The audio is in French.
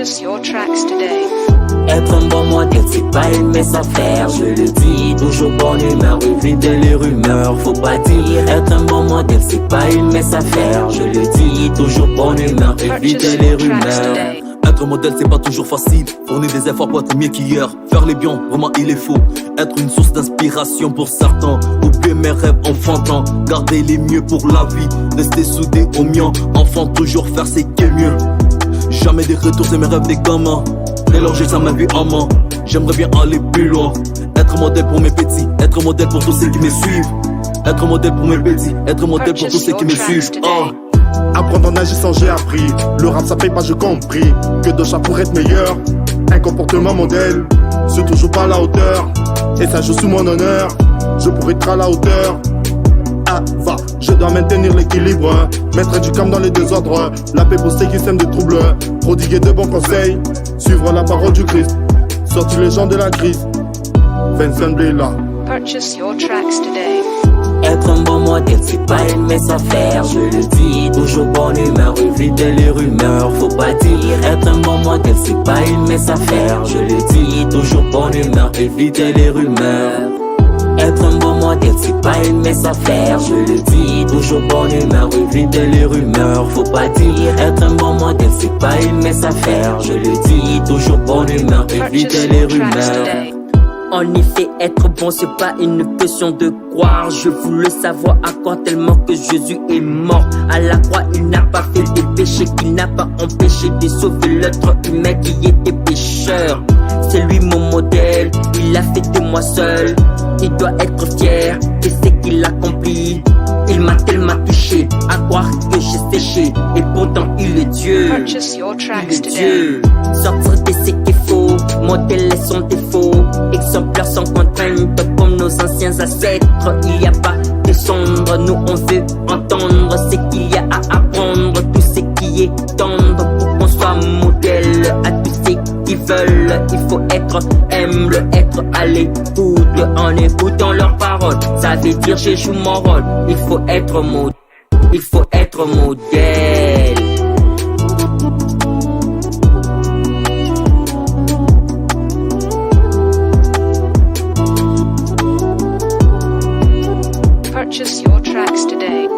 Purchase your tracks today. Être un bon modèle, c'est pas une mince affaire, je le dis. Toujours bonne humeur, éviter les rumeurs, faut pas dire. Être un bon modèle, c'est pas une mince affaire, je le dis. Toujours bonne humeur, éviter les rumeurs. Être modèle c'est pas toujours facile, fournir des efforts pour être mieux qu'hier. Faire les biens, vraiment il est faux. Être une source d'inspiration pour certains. Oublier mes rêves enfantins, garder les mieux pour la vie. Rester soudé au mien, enfant toujours faire ce qui est mieux. Jamais des retours, c'est mes rêves des gamins. Mélanger ça ma vie en main, j'aimerais bien aller plus loin. Être modèle pour mes petits, être modèle pour tous ceux qui me suivent. Être modèle pour mes petits, être modèle pour tous ceux qui me suivent. Apprendre en agissant j'ai appris. Le rap ça paye pas, j'ai compris que de chat pour être meilleur. Un comportement modèle, c'est toujours pas à la hauteur. Et ça joue sous mon honneur, je pourrais être à la hauteur. Ah va, je dois maintenir l'équilibre, mettre du calme dans les désordres. La paix pour ceux qui sèment des troubles, prodiguer de bons conseils, suivre la parole du Christ, sortir les gens de la crise. Vincent Blela. Purchase your tracks today. Être un bon modèle, c'est pas une mince affaire, je le dis. Toujours bonne humeur, éviter les rumeurs, faut pas dire. Être un bon modèle, c'est pas une mince affaire, je le dis. Toujours bonne humeur, éviter les rumeurs. Être un bon modèle, c'est pas une mince affaire, je le dis. Toujours bonne humeur, éviter les rumeurs, faut pas dire. Être un bon modèle, c'est pas une mince affaire, je le dis. Toujours bonne humeur, éviter les rumeurs. En effet, être bon, c'est pas une question de croire. Je voulais savoir à quoi tellement que Jésus est mort. À la croix, il n'a pas fait des péchés, qu'il n'a pas empêché de sauver l'être humain qui était pécheur. C'est lui mon modèle, il l'a fait de moi seul. Il doit être fier de ce qu'il accomplit. Il m'a tellement touché, à croire que j'ai séché. Et pourtant il est Dieu. Purchase your tracks Il est today. Dieu. Sortir de ce qu'il faut, modèle et son défaut. Exemplaire sans contrainte comme nos anciens ancêtres. Il n'y a pas de sombre, nous on veut entendre ce qu'il y a à apprendre. Tout ce qui est tendre pour qu'on soit modèle à tous ceux qui veulent. Il faut être humble, être à l'écoute en écoutant leurs paroles. Ça veut dire je joue mon rôle. Il faut être modèle. Il faut être modèle. Purchase your tracks today.